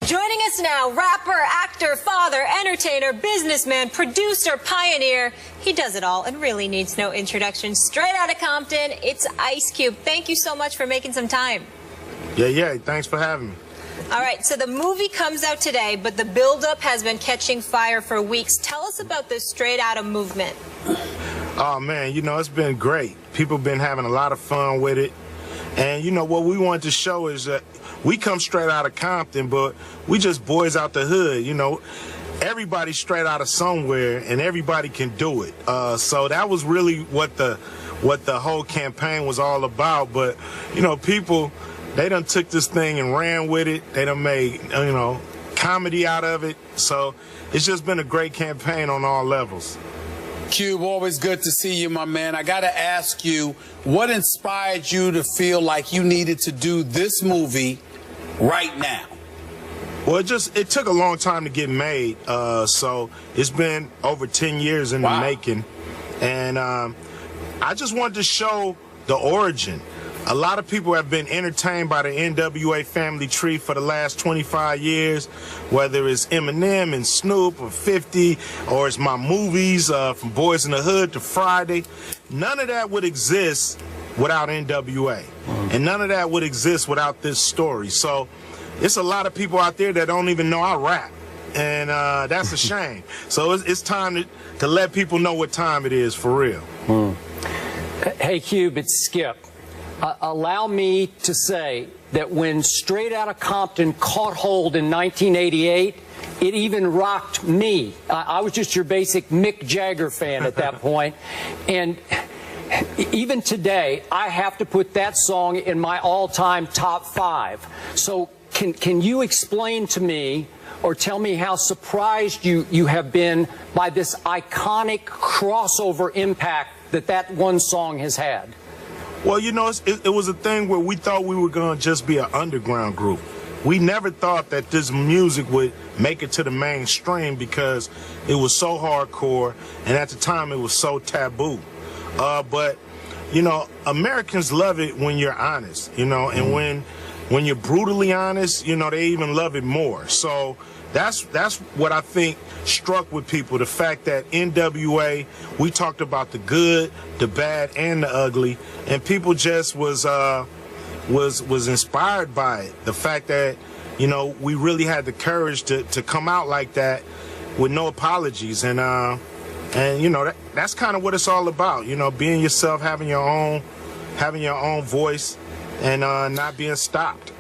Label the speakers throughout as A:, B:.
A: Joining us now, rapper, actor, father, entertainer, businessman, producer, pioneer. He does it all and really needs no introduction. Straight out of Compton, it's Ice Cube. Thank you so much for making some time.
B: Yeah, thanks for having me.
A: All right, so the movie comes out today, but the buildup has been catching fire for weeks. Tell us about this Straight Outta movement.
B: Oh, man, you know, it's been great. People been having a lot of fun with it. And, you know, what we wanted to show is that we come straight out of Compton, but we just boys out the hood, you know. Everybody's straight out of somewhere, and everybody can do it. So that was really what the whole campaign was all about. But, you know, people, they done took this thing and ran with it. They done made, you know, comedy out of it. So it's just been a great campaign on all levels.
C: Cube, always good to see you, my man. I got to ask you, what inspired you to feel like you needed to do this movie right now?
B: Well, it took a long time to get made. So it's been over 10 years in the making. And I just wanted to show the origin. A lot of people have been entertained by the NWA family tree for the last 25 years, whether it's Eminem and Snoop or 50, or it's my movies from Boys in the Hood to Friday. None of that would exist without NWA. And none of that would exist without this story. So it's a lot of people out there that don't even know I rap. And that's a shame. So it's time to let people know what time it is for real.
D: Hey, Cube, it's Skip. Allow me to say that when Straight Outta Compton caught hold in 1988, it even rocked me. I was just your basic Mick Jagger fan at that point. And even today, I have to put that song in my all-time top 5. So can you explain to me or tell me how surprised you have been by this iconic crossover impact that one song has had?
B: Well, you know, it was a thing where we thought we were going to just be an underground group. We never thought that this music would make it to the mainstream because it was so hardcore, and at the time it was so taboo. But, you know, Americans love it when you're honest, you know, and when you're brutally honest, you know, they even love it more. So that's what I think struck with people, the fact that NWA, we talked about the good, the bad, and the ugly, and people just was inspired by it. The fact that, you know, we really had the courage to come out like that with no apologies, and you know, that's kind of what it's all about, you know, being yourself, having your own voice, and not being stopped.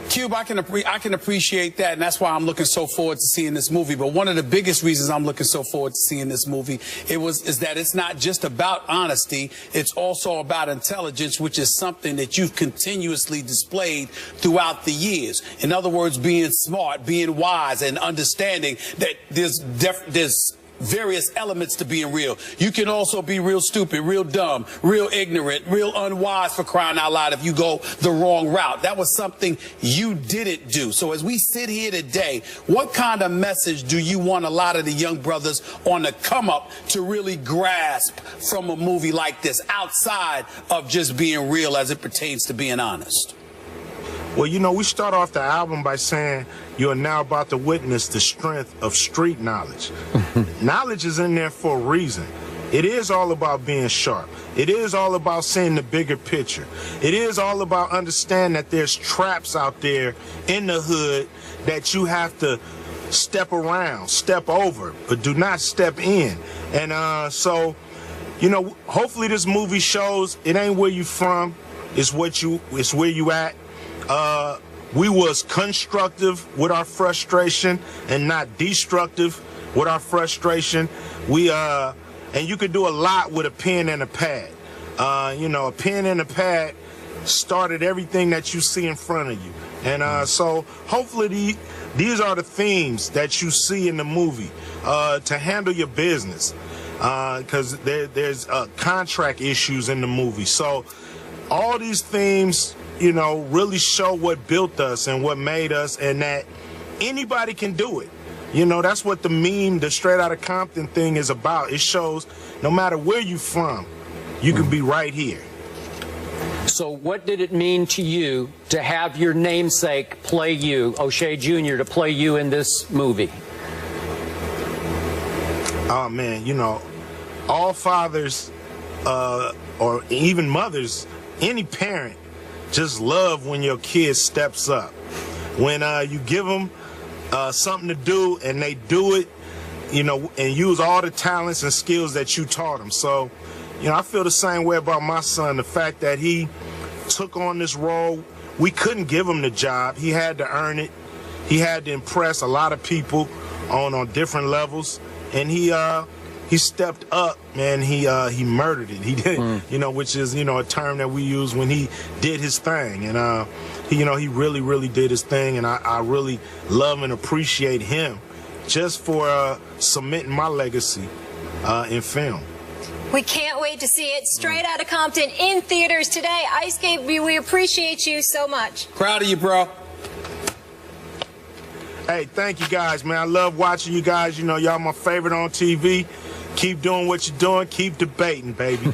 C: Cube, I can appreciate that, and that's why I'm looking so forward to seeing this movie. But one of the biggest reasons I'm looking so forward to seeing this movie is that it's not just about honesty, it's also about intelligence, which is something that you've continuously displayed throughout the years. In other words, being smart, being wise, and understanding that there's various elements to being real. You can also be real stupid, real dumb, real ignorant, real unwise, for crying out loud, if you go the wrong route. That was something you didn't do. So as we sit here today, what kind of message do you want a lot of the young brothers on the come up to really grasp from a movie like this, outside of just being real as it pertains to being honest?
B: Well, you know, we start off the album by saying you are now about to witness the strength of street knowledge. Knowledge is in there for a reason. It is all about being sharp. It is all about seeing the bigger picture. It is all about understanding that there's traps out there in the hood that you have to step around, step over, but do not step in. And so, you know, hopefully this movie shows it ain't where you from, it's where you at. We was constructive with our frustration and not destructive with our frustration. And you could do a lot with a pen and a pad. You know, a pen and a pad started everything that you see in front of you. And so hopefully these are the themes that you see in the movie to handle your business, because there's contract issues in the movie. So all these themes, you know, really show what built us and what made us, and that anybody can do it. You know, that's what the meme, the Straight Outta Compton thing is about. It shows no matter where you're from, you can be right here.
D: So what did it mean to you to have your namesake play you, O'Shea Jr., to play you in this movie?
B: Oh, man, you know, all fathers or even mothers, any parent, just love when your kid steps up. When you give them something to do and they do it, you know, and use all the talents and skills that you taught them. So, you know, I feel the same way about my son. The fact that he took on this role, we couldn't give him the job. He had to earn it. He had to impress a lot of people on different levels, and he stepped up, man. He murdered it. He did, you know, which is, you know, a term that we use when he did his thing. And he really, really did his thing, and I really love and appreciate him just for cementing my legacy in film.
A: We can't wait to see it straight out of Compton in theaters today. Ice Cube, we appreciate you so much.
C: Proud of you, bro.
B: Hey, thank you guys, man. I love watching you guys. You know, y'all my favorite on TV. Keep doing what you're doing. Keep debating, baby.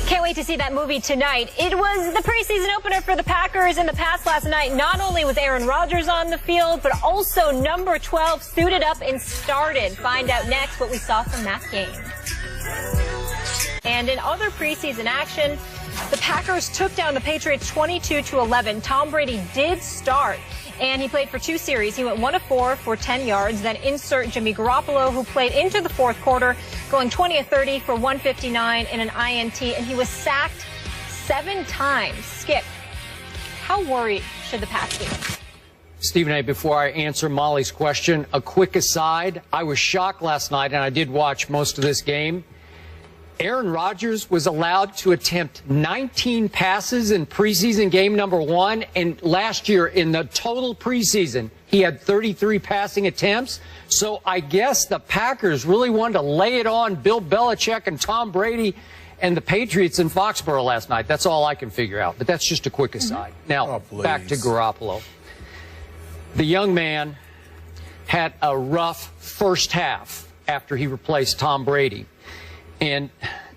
A: Can't wait to see that movie tonight. It was the preseason opener for the Packers in the past last night, not only with Aaron Rodgers on the field, but also number 12 suited up and started. Find out next what we saw from that game. And in other preseason action, the Packers took down the Patriots 22-11. Tom Brady did start, and he played for 2 series. He went 1 of 4 for 10 yards. Then insert Jimmy Garoppolo, who played into the fourth quarter, going 20 of 30 for 159 and an INT, and he was sacked 7 times. Skip, how worried should the Pats be?
D: Stephen A., before I answer Molly's question, a quick aside. I was shocked last night, and I did watch most of this game. Aaron Rodgers was allowed to attempt 19 passes in preseason game number 1, and last year in the total preseason, he had 33 passing attempts. So I guess the Packers really wanted to lay it on Bill Belichick and Tom Brady and the Patriots in Foxborough last night. That's all I can figure out, but that's just a quick aside. Now, back to Garoppolo. The young man had a rough first half after he replaced Tom Brady. And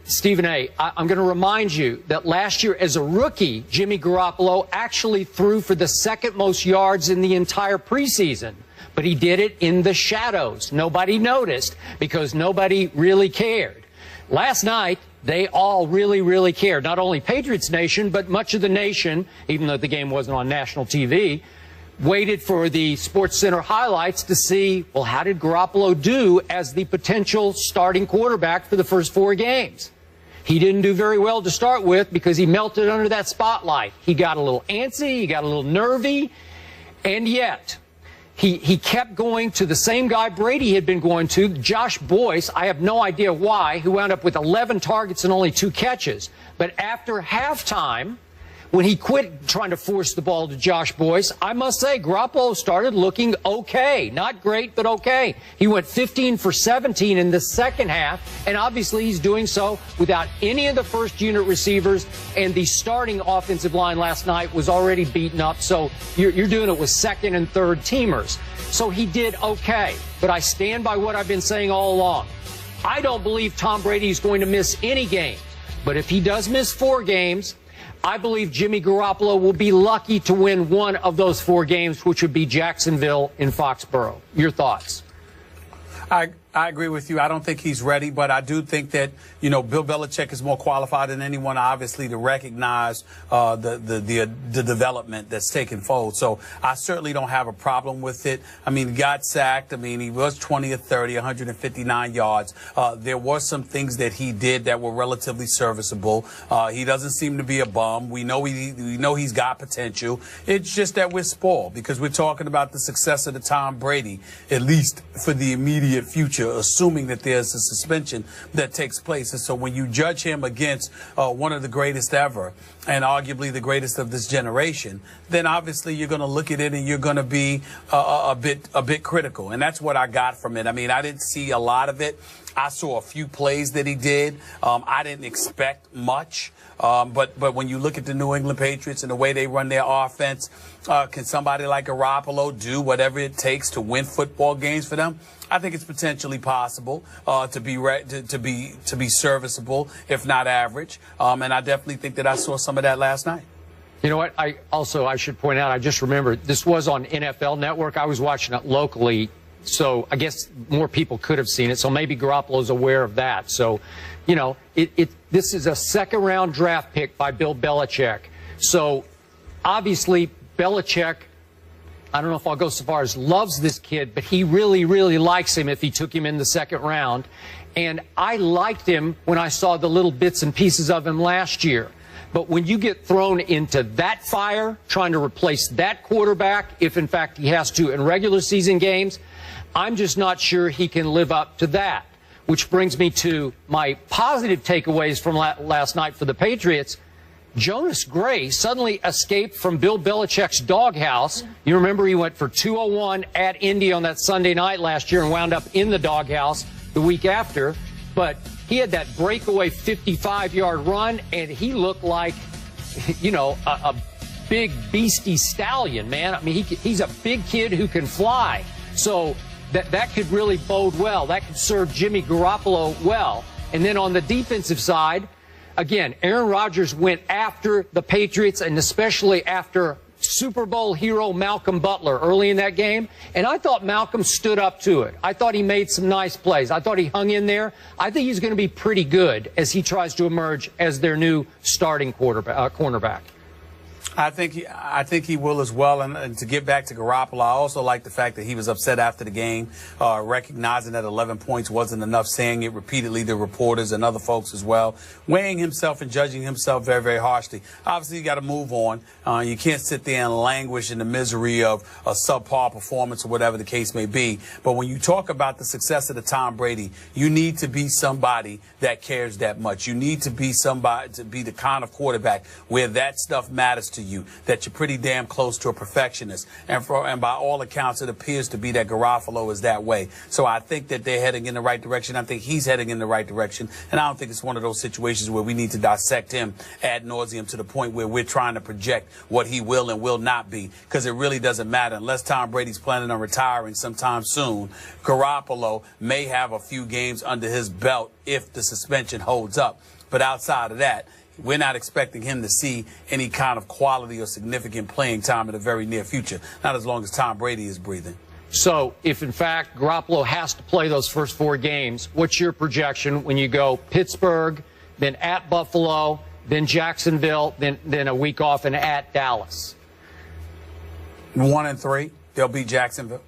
D: Stephen A., I'm going to remind you that last year as a rookie, Jimmy Garoppolo actually threw for the 2nd most yards in the entire preseason. But he did it in the shadows. Nobody noticed because nobody really cared. Last night, they all really, really cared. Not only Patriots Nation, but much of the nation, even though the game wasn't on national TV, waited for the SportsCenter highlights to see, well, how did Garoppolo do as the potential starting quarterback for the first 4 games? He didn't do very well to start with because he melted under that spotlight. He got a little antsy, he got a little nervy, and yet he kept going to the same guy Brady had been going to, Josh Boyce. I have no idea why, who wound up with 11 targets and only 2 catches. But after halftime, when he quit trying to force the ball to Josh Boyce, I must say, Garoppolo started looking okay. Not great, but okay. He went 15 for 17 in the second half, and obviously he's doing so without any of the first-unit receivers, and the starting offensive line last night was already beaten up, so you're doing it with second and third teamers. So he did okay, but I stand by what I've been saying all along. I don't believe Tom Brady is going to miss any games, but if he does miss 4 games, I believe Jimmy Garoppolo will be lucky to win one of those 4 games, which would be Jacksonville in Foxborough. Your thoughts?
C: I agree with you. I don't think he's ready, but I do think that, you know, Bill Belichick is more qualified than anyone, obviously, to recognize the development that's taken fold. So I certainly don't have a problem with it. I mean, he got sacked. I mean, he was 20 of 30, 159 yards. There were some things that he did that were relatively serviceable. He doesn't seem to be a bum. We know he's got potential. It's just that we're spoiled because we're talking about the success of the Tom Brady, at least for the immediate future, assuming that there's a suspension that takes place. And so when you judge him against one of the greatest ever and arguably the greatest of this generation, then obviously you're going to look at it and you're going to be a bit critical. And that's what I got from it. I mean, I didn't see a lot of it. I saw a few plays that he did. I didn't expect much. But when you look at the New England Patriots and the way they run their offense, can somebody like Garoppolo do whatever it takes to win football games for them? I think it's potentially possible to be serviceable, if not average. And I definitely think that I saw some of that last night.
D: You know what? I should point out, I just remembered, this was on NFL Network. I was watching it locally, so I guess more people could have seen it. So maybe Garoppolo's aware of that. So, you know, this is a second-round draft pick by Bill Belichick. So, obviously, Belichick, I don't know if I'll go so far as loves this kid, but he really, really likes him if he took him in the second round. And I liked him when I saw the little bits and pieces of him last year. But when you get thrown into that fire, trying to replace that quarterback, if in fact he has to in regular season games, I'm just not sure he can live up to that. Which brings me to my positive takeaways from last night for the Patriots. Jonas Gray suddenly escaped from Bill Belichick's doghouse. You remember he went for 201 at Indy on that Sunday night last year and wound up in the doghouse the week after. But he had that breakaway 55-yard run, and he looked like, you know, a big beastie stallion, man. I mean, he's a big kid who can fly. So that could really bode well. That could serve Jimmy Garoppolo well. And then on the defensive side, again, Aaron Rodgers went after the Patriots, and especially after Super Bowl hero Malcolm Butler early in that game. And I thought Malcolm stood up to it. I thought he made some nice plays. I thought he hung in there. I think he's going to be pretty good as he tries to emerge as their new starting cornerback.
C: I think he will as well. And to get back to Garoppolo, I also like the fact that he was upset after the game, recognizing that 11 points wasn't enough, saying it repeatedly to reporters and other folks as well, weighing himself and judging himself very, very harshly. Obviously, you got to move on. You can't sit there and languish in the misery of a subpar performance or whatever the case may be. But when you talk about the success of the Tom Brady, you need to be somebody that cares that much. You need to be somebody to be the kind of quarterback where that stuff matters to you, that you're pretty damn close to a perfectionist. And by all accounts, it appears to be that Garoppolo is that way. So I think that they're heading in the right direction. I think he's heading in the right direction. And I don't think it's one of those situations where we need to dissect him ad nauseum to the point where we're trying to project what he will and will not be, because it really doesn't matter. Unless Tom Brady's planning on retiring sometime soon, Garoppolo may have a few games under his belt if the suspension holds up. But outside of that, we're not expecting him to see any kind of quality or significant playing time in the very near future, not as long as Tom Brady is breathing.
D: So if, in fact, Garoppolo has to play those first 4 games, what's your projection when you go Pittsburgh, then at Buffalo, then Jacksonville, then a week off and at Dallas?
C: 1-3. They'll beat Jacksonville.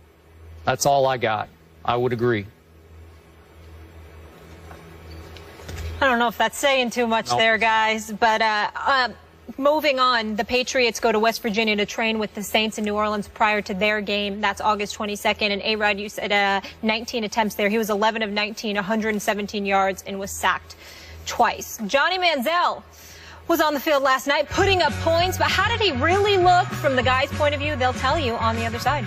D: That's all I got. I would agree.
A: I don't know if that's saying too much there, guys, but moving on, the Patriots go to West Virginia to train with the Saints in New Orleans prior to their game. That's August 22nd. And A-Rod, you said 19 attempts there. He was 11 of 19, 117 yards, and was sacked twice. Johnny Manziel was on the field last night putting up points, but how did he really look from the guy's point of view? They'll tell you on the other side.